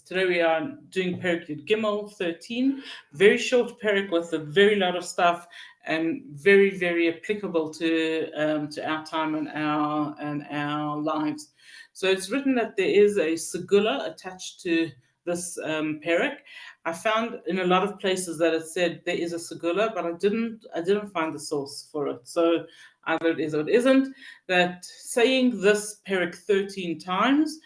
Today we are doing Perek Yud Gimel 13, very short Perek with a very lot of stuff and very, very applicable to our time and our lives. So it's written that there is a segula attached to this Perek. I found in a lot of places that it said there is a segula, but I didn't find the source for it. So either it is or it isn't. That saying this Perek 13 times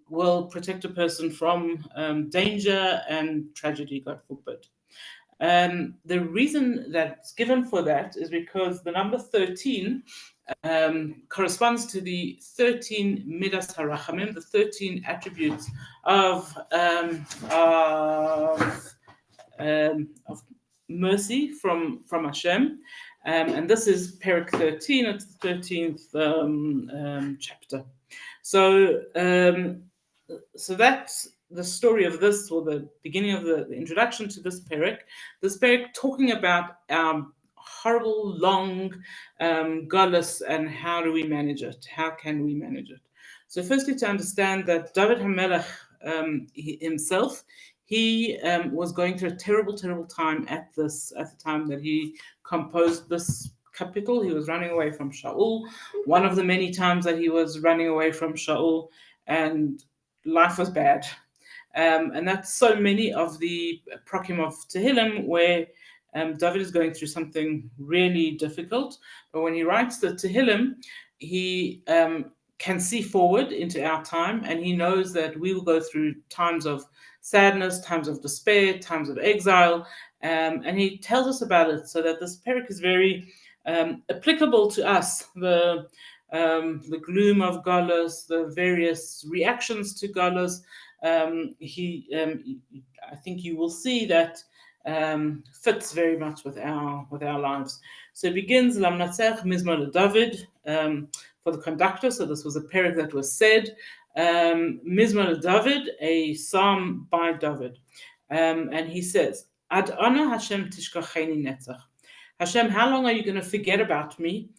will protect a person from danger and tragedy, God forbid. The reason that's given for that is because the number 13 corresponds to the 13 midas harachamim, the 13 attributes of mercy from Hashem. And this is Perek 13, it's the 13th chapter. So that's the story of this, or the beginning of the introduction to this Perek. This Perek talking about horrible, long galus and how do we manage it? How can we manage it? So firstly, to understand that David HaMelech himself, he was going through a terrible, terrible time at the time that he composed this capital. He was running away from Shaul, one of the many times that he was running away from Shaul, and life was bad. And that's so many of the prokim of Tehillim where David is going through something really difficult. But when he writes the Tehillim, he can see forward into our time, and he knows that we will go through times of sadness, times of despair, times of exile, and he tells us about it so that this Perek is very applicable to us. The gloom of Galus, the various reactions to Galus. I think you will see that fits very much with our lives. So it begins Lamnatzech Mizmor David for the conductor. So this was a Perek that was said. Mizmor David, a psalm by David, and he says, Ad ana Hashem tishkacheni netzach. Hashem, how long are you going to forget about me?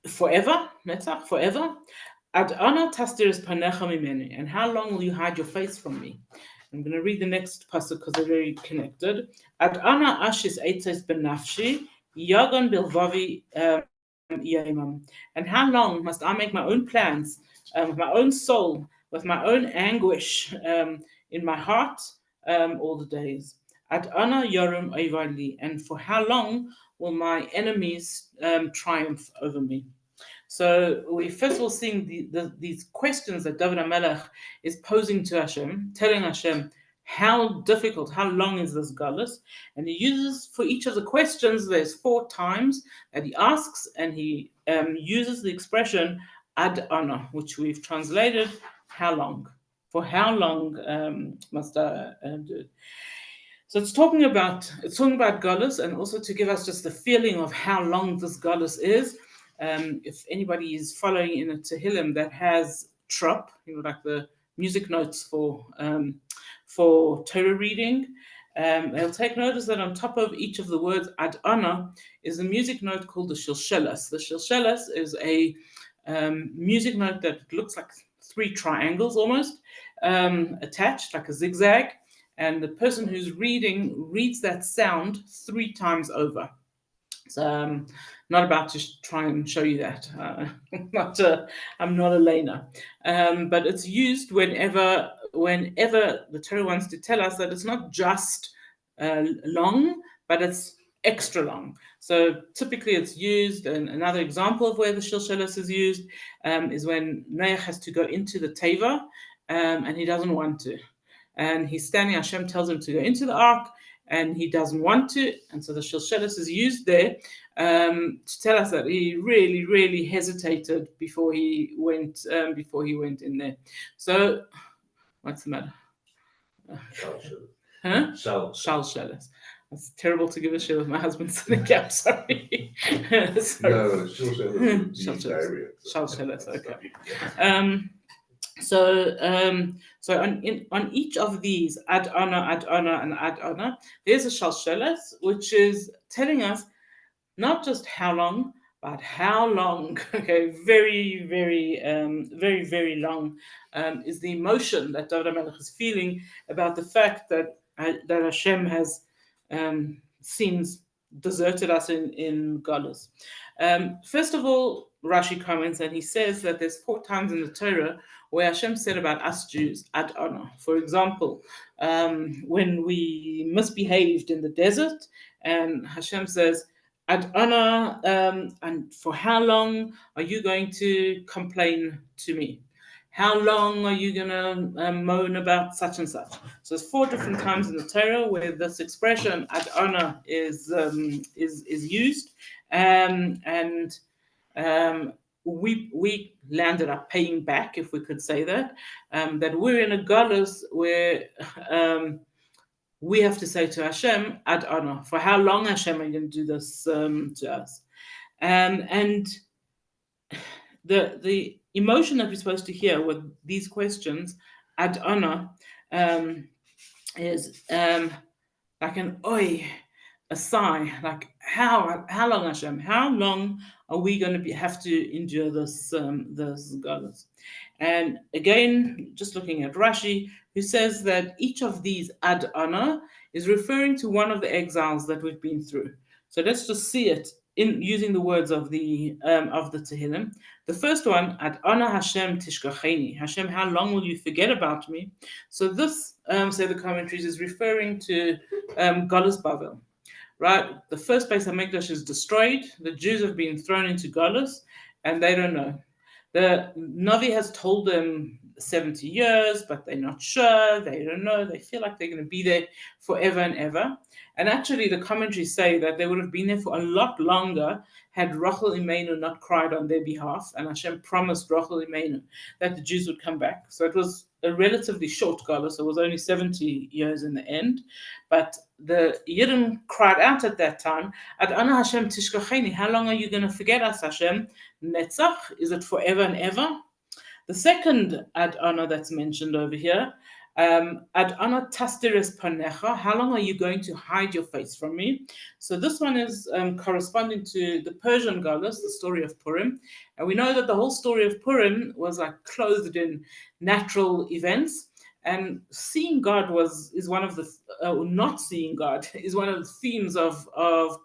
Forever, netzach, forever. Ad ana tastiris panecha mimeni, and how long will you hide your face from me? I'm going to read the next pasuk because they're very connected. Ad ana ashis eitzes benafshi, yagon bilvavi yemam. And how long must I make my own plans with my own soul, with my own anguish in my heart all the days? Ad ana yorim oivali, and for how long will my enemies triumph over me? So we first of all seeing these questions that David HaMelech is posing to Hashem, telling Hashem how difficult, how long is this galus? And he uses for each of the questions, there's 4 times that he asks, and he uses the expression ad ana, which we've translated how long. For how long must I do it? So it's talking about galus, and also to give us just the feeling of how long this galus is. If anybody is following in a Tehillim that has trop, like the music notes for Torah reading, they'll take notice that on top of each of the words ad ana is a music note called the shilshelas. The shilshelas is a music note that looks like 3 triangles almost attached, like a zigzag, and the person who's reads that sound 3 times over. So I'm not about to try and show you that. I'm not a laner. But it's used whenever the Torah wants to tell us that it's not just long, but it's extra long. So typically it's used, and another example of where the shilshelas is used is when Noach has to go into the teva, and he doesn't want to. And he's standing, Hashem tells him to go into the ark, and he doesn't want to, and so the shilshelas is used there to tell us that he really, really hesitated before he went in there. So, what's the matter? Huh? Shilshelas. It's terrible to give a shit with my husband sitting up. Sorry. No, shilshelas. Okay. So on each of these ad ana, and ad ana, there's a shalshelas, which is telling us not just how long, but how long? Okay, very, very, very, very long is the emotion that David HaMelech is feeling about the fact that Hashem has seems deserted us in Galus. First of all, Rashi comments and he says that there's 4 times in the Torah where Hashem said about us Jews, ad honor. For example, when we misbehaved in the desert, and Hashem says, ad honor, and for how long are you going to complain to me? How long are you going to moan about such and such? So there's 4 different times in the Torah where this expression ad honor is used, and we landed up paying back, if we could say that, that we're in a galus where we have to say to Hashem, ad honor, for how long, Hashem, are you going to do this to us? And the emotion that we're supposed to hear with these questions, ad honor, is like an oi, a sigh, like how long, Hashem? How long are we going to have to endure this galus? And again, just looking at Rashi, who says that each of these ad honor is referring to one of the exiles that we've been through. So let's just see it in using the words of the Tehillim. The first one, ad honor Hashem tishkacheni. Hashem, how long will you forget about me? So this, say the commentaries, is referring to Galus Bavel. Right, the first Beis Hamikdash is destroyed. The Jews have been thrown into Galus, and they don't know. The Navi has told them 70 years, but they're not sure. They don't know. They feel like they're going to be there forever and ever. And actually, the commentaries say that they would have been there for a lot longer had Rachel Imenu not cried on their behalf, and Hashem promised Rachel Imenu that the Jews would come back. So it was a relatively short galus. It was only 70 years in the end. But the Yidden cried out at that time, Ad ana Hashem tishkacheni, how long are you going to forget us, Hashem? Netzach, is it forever and ever? The second ad honor that's mentioned over here, ad honor tasteres panecha, how long are you going to hide your face from me? So this one is corresponding to the Persian galus, the story of Purim. And we know that the whole story of Purim was like clothed in natural events. And seeing God is one of the not seeing God is one of the themes of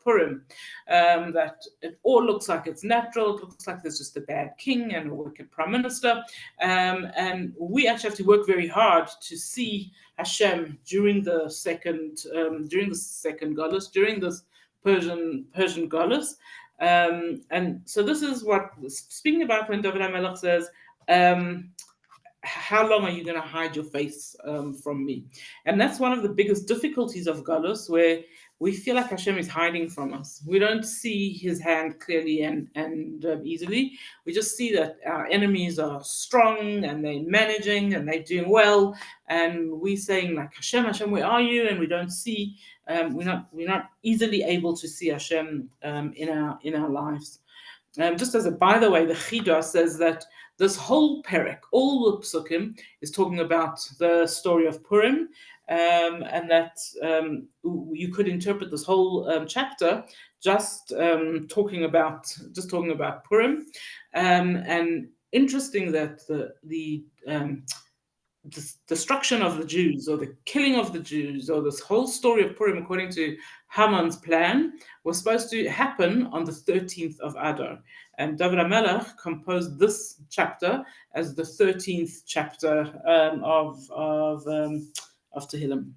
Purim. That it all looks like it's natural. It looks like there's just a bad king and a wicked prime minister, and we actually have to work very hard to see Hashem during the second galus, during this Persian galus. And so this is what speaking about when David HaMelech says. How long are you going to hide your face from me? And that's one of the biggest difficulties of Galus, where we feel like Hashem is hiding from us. We don't see his hand clearly and easily. We just see that our enemies are strong and they're managing and they're doing well. And we're saying like, Hashem, where are you? And we don't see, we're not easily able to see Hashem in our lives. Just as a by the way, the Chida says that this whole perek, all the psukim, is talking about the story of Purim, and that you could interpret this whole chapter just talking about Purim. And interesting that the destruction of the Jews, or the killing of the Jews, or this whole story of Purim, according to Haman's plan, was supposed to happen on the 13th of Adar. And David HaMelech composed this chapter as the 13th chapter of Tehillim.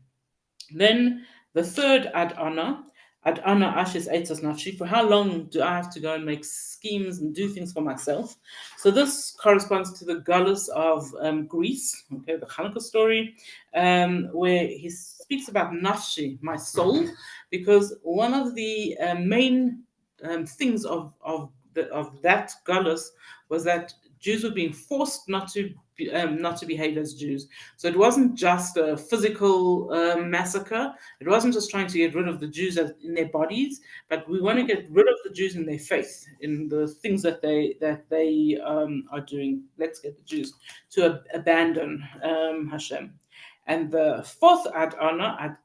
Then the third ad honor ashes eitzas nafshi, for how long do I have to go and make schemes and do things for myself? So this corresponds to the galus of Greece, okay, the Hanukkah story, where he speaks about nafshi, my soul, because one of the main things of that galus was that Jews were being forced not to behave as Jews. So it wasn't just a physical massacre. It wasn't just trying to get rid of the Jews in their bodies, but we want to get rid of the Jews in their faith, in the things that they are doing. Let's get the Jews to abandon Hashem. And the fourth ad honor,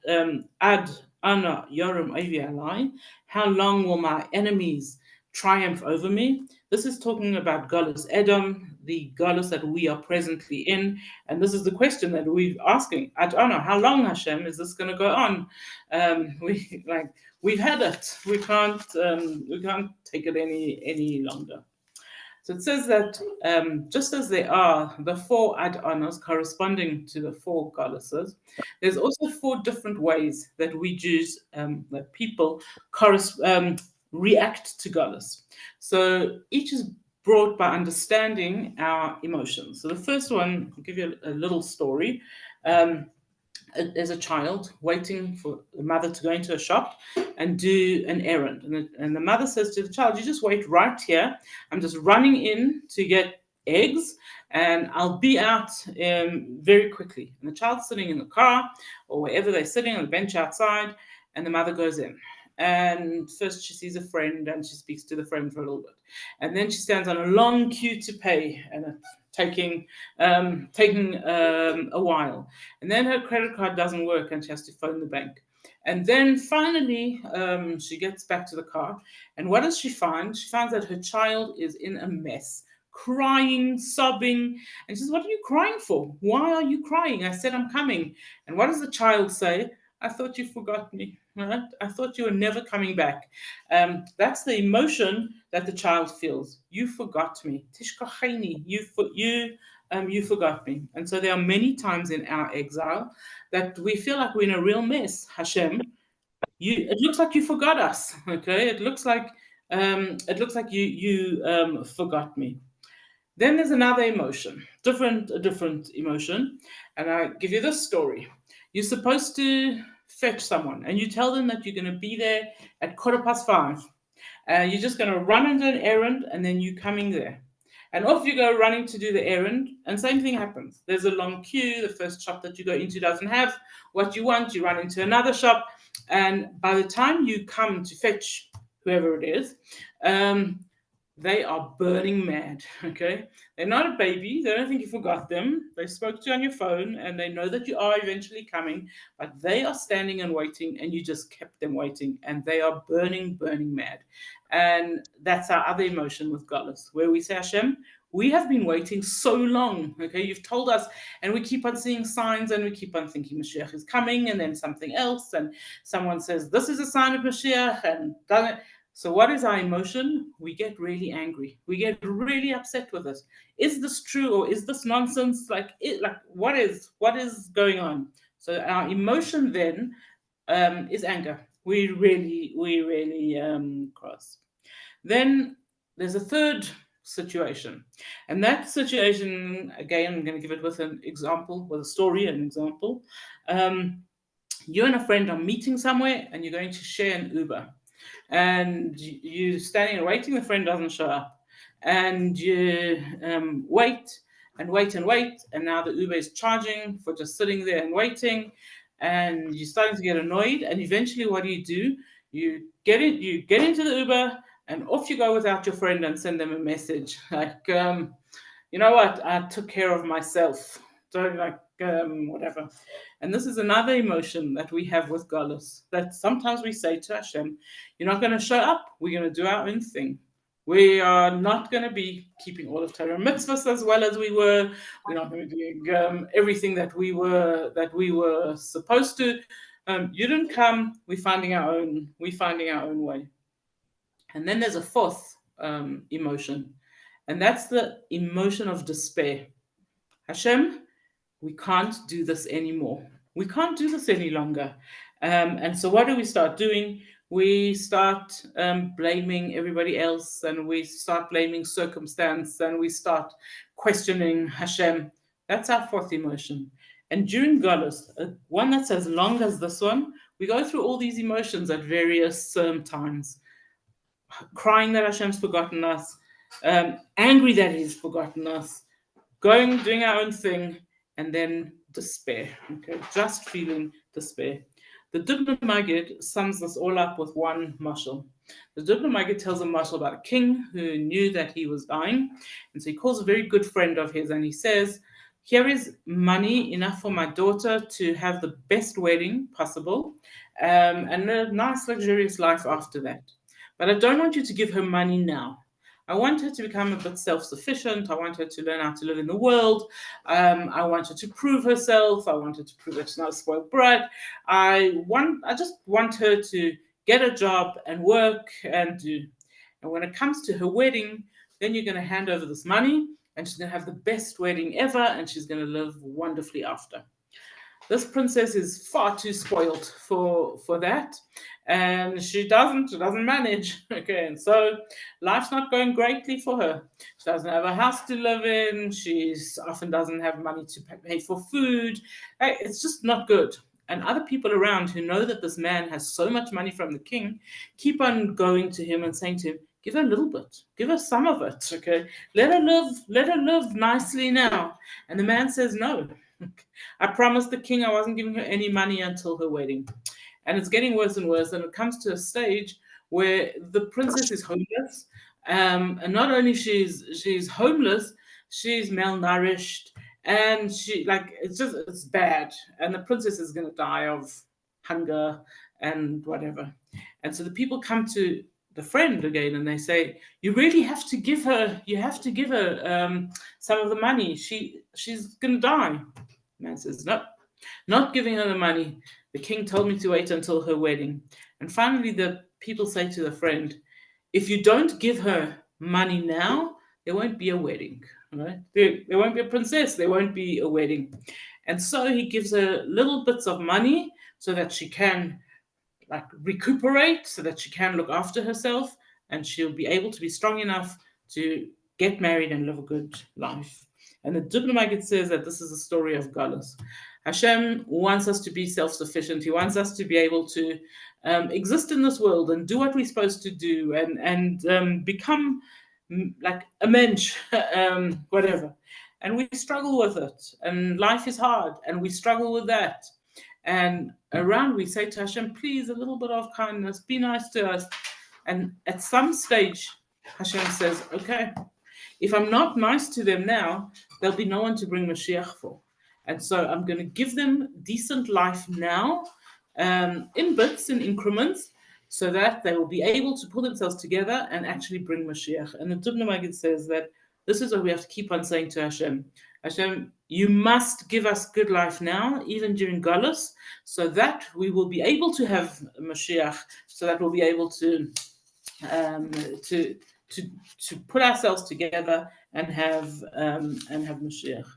ad honor Yoram Avi Alai, how long will my enemies triumph over me. This is talking about Galus Edom, the Galus that we are presently in. And this is the question that we're asking. I don't know, how long, Hashem, is this going to go on? We've had it. We can't take it any longer. So it says that just as there are the four Adonams corresponding to the four goddesses, there's also four different ways that we Jews, that people, react to goddess. So each is brought by understanding our emotions. So the first one, I'll give you a little story. There's a child waiting for the mother to go into a shop and do an errand. And the mother says to the child, "You just wait right here. I'm just running in to get eggs and I'll be out very quickly." And the child's sitting in the car or wherever they're sitting on the bench outside, and the mother goes in. And first she sees a friend and she speaks to the friend for a little bit. And then she stands on a long queue to pay, and it's taking a while. And then her credit card doesn't work and she has to phone the bank. And then finally, she gets back to the car. And what does she find? She finds that her child is in a mess, crying, sobbing. And she says, "What are you crying for? Why are you crying? I said I'm coming." And what does the child say? "I thought you forgot me. Right? I thought you were never coming back." That's the emotion that the child feels. You forgot me. Tishkacheni. You forgot me. And so there are many times in our exile that we feel like we're in a real mess. Hashem, it looks like you forgot us. Okay, it looks like you forgot me. Then there's another emotion, a different emotion, and I give you this story. You're supposed to fetch someone, and you tell them that you're going to be there at 5:15. You're just going to run and do an errand, and then you're coming there. And off you go running to do the errand, and same thing happens. There's a long queue. The first shop that you go into doesn't have what you want. You run into another shop, and by the time you come to fetch whoever it is, they are burning mad. Okay, they're not a baby. They don't think you forgot them. They spoke to you on your phone, and they know that you are eventually coming. But they are standing and waiting, and you just kept them waiting, and they are burning mad. And that's our other emotion with Galus, where we say, "Hashem, we have been waiting so long. Okay, you've told us, and we keep on seeing signs, and we keep on thinking Mashiach is coming, and then something else, and someone says this is a sign of Mashiach, and doesn't." So what is our emotion? We get really angry. We get really upset with it. Is this true or is this nonsense? What is going on? So our emotion then is anger. We really cross. Then there's a third situation, and that situation again, I'm going to give it with an example, with a story, an example. You and a friend are meeting somewhere, and you're going to share an Uber. And you're standing and waiting, the friend doesn't show up. And you wait and wait and wait, and now the Uber is charging for just sitting there and waiting, and you're starting to get annoyed. And eventually, what do? You get into the Uber, and off you go without your friend and send them a message like, "You know what? I took care of myself." So whatever. And this is another emotion that we have with Galus, that sometimes we say to Hashem, "You're not going to show up. We're going to do our own thing. We are not going to be keeping all of Torah mitzvahs as well as we were. We're not going to be doing everything that we were supposed to. You didn't come. We're finding our own way." And then there's a fourth emotion, and that's the emotion of despair. Hashem, we can't do this anymore. We can't do this any longer. And so what do we start doing? We start blaming everybody else, and we start blaming circumstance, and we start questioning Hashem. That's our fourth emotion. And during Galus, one that's as long as this one, we go through all these emotions at various times. Crying that Hashem's forgotten us, angry that He's forgotten us, doing our own thing, and then despair. Okay, just feeling despair. The Dubno Maggid sums this all up with one mashal. The Dubno Maggid tells a mashal about a king who knew that he was dying, and so he calls a very good friend of his, and he says, "Here is money enough for my daughter to have the best wedding possible, and a nice luxurious life after that. but I don't want you to give her money now. I want her to become a bit self-sufficient. I want her to learn how to live in the world. I want her to prove herself. I want her to prove that she's not a spoiled brat. I just want her to get a job and work and do. And when it comes to her wedding, then you're going to hand over this money, and she's going to have the best wedding ever, and she's going to live wonderfully after. This princess is far too spoiled for that, and she doesn't manage. Okay, and so life's not going greatly for her. She doesn't have a house to live in. She often doesn't have money to pay for food. It's just not good. And other people around who know that this man has so much money from the king keep on going to him and saying to him, give her a little bit, give her some of it. Okay, let her live nicely now. And the man says no. I promised the king I wasn't giving her any money until her wedding. And it's getting worse and worse. And it comes to a stage where the princess is homeless. And not only she's homeless, she's malnourished. And it's bad. And the princess is going to die of hunger and whatever. And so the people come to the friend again and they say, you really have to give her, some of the money. She's going to die. Man says, no, not giving her the money. The king told me to wait until her wedding. And finally, the people say to the friend, if you don't give her money now, there won't be a wedding. Right? There won't be a princess. There won't be a wedding. And so he gives her little bits of money so that she can recuperate, so that she can look after herself, and she'll be able to be strong enough to get married and live a good life. And the Diplomat says that this is a story of Galus. Hashem wants us to be self-sufficient. He wants us to be able to exist in this world and do what we're supposed to do and become like a mensch, whatever. And we struggle with it. And life is hard. And we struggle with that. And around we say to Hashem, please, a little bit of kindness. Be nice to us. And at some stage, Hashem says, okay, if I'm not nice to them now, there'll be no one to bring Mashiach for. And so I'm going to give them decent life now, in bits, in increments, so that they will be able to pull themselves together and actually bring Mashiach. And the Dubna Magid says that this is what we have to keep on saying to Hashem. Hashem, you must give us good life now, even during Galus, so that we will be able to have Mashiach, so that we'll be able to put ourselves together and have Mashiach.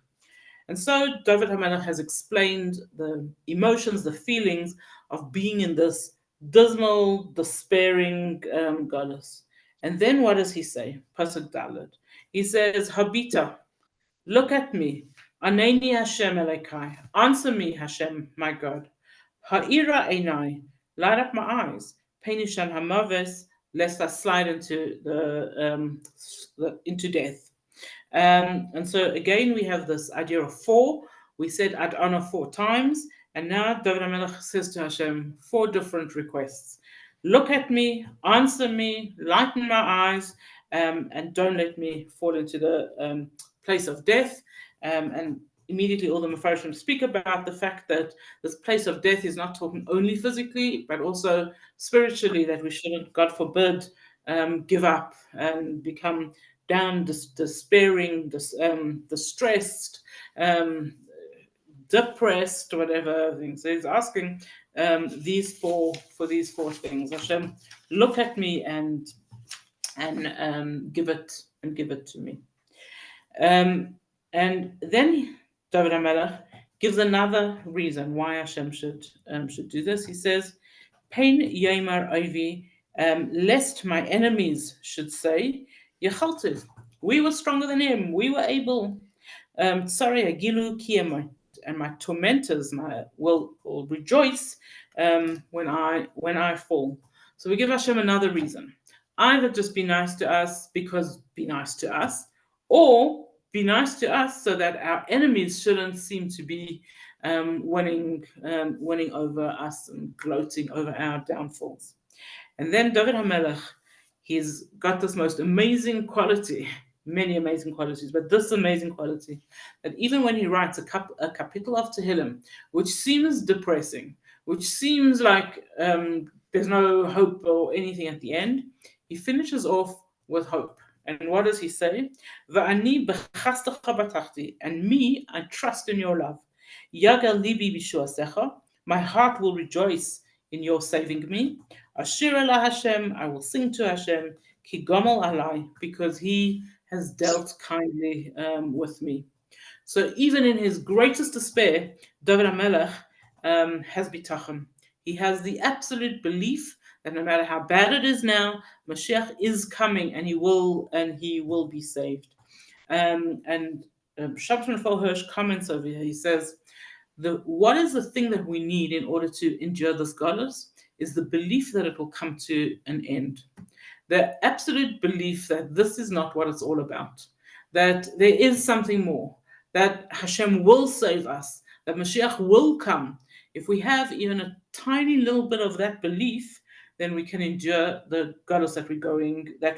And so David HaMelech has explained the emotions, the feelings of being in this dismal, despairing Galus. And then what does he say? Pasuk Dalet. He says, Habita, look at me. Aneni Hashem Elekai. Answer me, Hashem, my God. Ha'ira Einai. Light up my eyes. Penishan Hamaves. Lest I slide into into death. And so again, we have this idea of 4. We said Ad Honor 4 times, and now David HaMelech says to Hashem 4 different requests. Look at me, answer me, lighten my eyes, and don't let me fall into the place of death. And immediately all the Mefarshim speak about the fact that this place of death is not talking only physically, but also spiritually, that we shouldn't, God forbid, give up and become down, despairing, distressed, depressed, whatever things. So he's asking these four things. Hashem, look at me and give it to me. And then David HaMelech gives another reason why Hashem should do this. He says, Pain Yemar Ovi, lest my enemies should say, Yechaltiv, we were stronger than him, we were able. Sorry, Agilu Kiyamot, and my tormentors will rejoice when I fall. So we give Hashem another reason. Either just be nice to us because be nice to us, or be nice to us so that our enemies shouldn't seem to be winning over us and gloating over our downfalls. And then David HaMelech, he's got this most amazing quality, many amazing qualities, but this amazing quality, that even when he writes a kapitel of Tehillim, which seems depressing, which seems like there's no hope or anything at the end, he finishes off with hope. And what does he say? "Va'ani b'chastecha batachti," and me, I trust in your love. "Yagal libi b'shuasecha," my heart will rejoice in your saving me. "Ashir la Hashem," I will sing to Hashem. "Ki gomel alai," because he has dealt kindly with me. So even in his greatest despair, David HaMelech has bitachon. He has the absolute belief that no matter how bad it is now, Mashiach is coming, and he will be saved. And Shabtai Hirsch comments over here. He says, what is the thing that we need in order to endure this galus is the belief that it will come to an end. The absolute belief that this is not what it's all about, that there is something more, that Hashem will save us, that Mashiach will come. If we have even a tiny little bit of that belief, then we can endure the galus that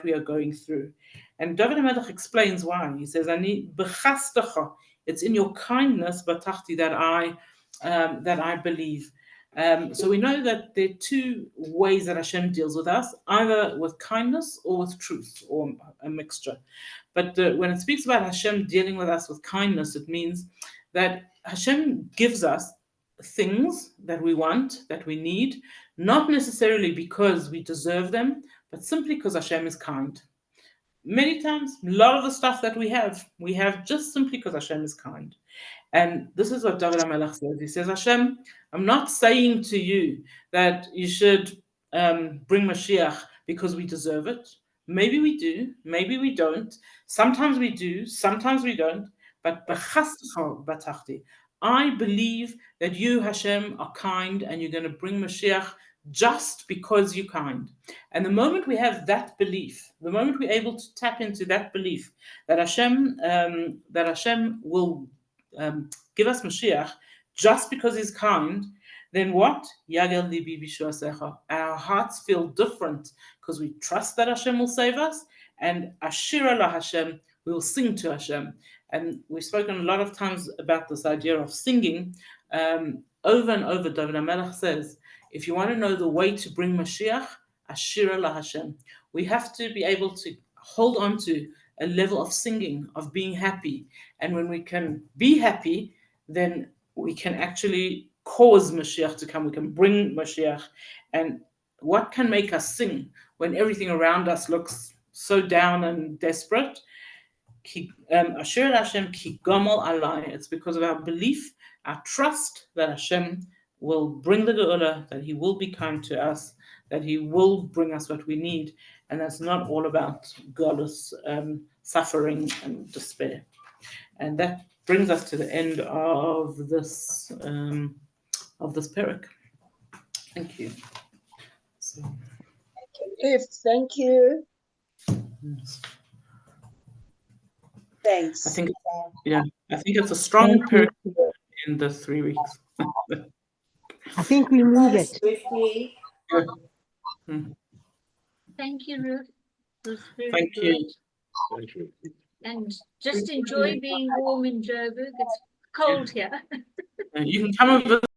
we are going through. And David HaMelech explains why. He says, "Ani b'chastecha," it's in your kindness, batachti, that I believe. So we know that there are two ways that Hashem deals with us, either with kindness or with truth, or a mixture. But when it speaks about Hashem dealing with us with kindness, it means that Hashem gives us things that we want, that we need, not necessarily because we deserve them, but simply because Hashem is kind. Many times, a lot of the stuff that we have just simply because Hashem is kind. And this is what David HaMelech says. He says, "Hashem, I'm not saying to you that you should bring Mashiach because we deserve it. Maybe we do, maybe we don't. Sometimes we do, sometimes we don't. But I believe that you, Hashem, are kind, and you're going to bring Mashiach just because you're kind." And the moment we have that belief, the moment we're able to tap into that belief that Hashem will give us Mashiach just because he's kind, then what? Yagel libi b'shuasecha. Our hearts feel different because we trust that Hashem will save us, and Ashira la Hashem, we will sing to Hashem. And we've spoken a lot of times about this idea of singing. Over and over, David HaMelech says, if you want to know the way to bring Mashiach, Ashira la Hashem. We have to be able to hold on to a level of singing, of being happy. And when we can be happy, then we can actually cause Mashiach to come. We can bring Mashiach. And what can make us sing when everything around us looks so down and desperate? Asher Hashem ki gomel alai. It's because of our belief, our trust that Hashem will bring the Geula, that he will be kind to us, that he will bring us what we need. And that's not all about galus, suffering and despair. And that brings us to the end of this parak. Thank you. So, Thank you. yes. Thanks. I think it's a strong parak in the 3 weeks. I think we need it. Thank you, Ruth. It was very Thank good. you. Thank you. And just enjoy being warm in Joburg. It's cold here. You can come and visit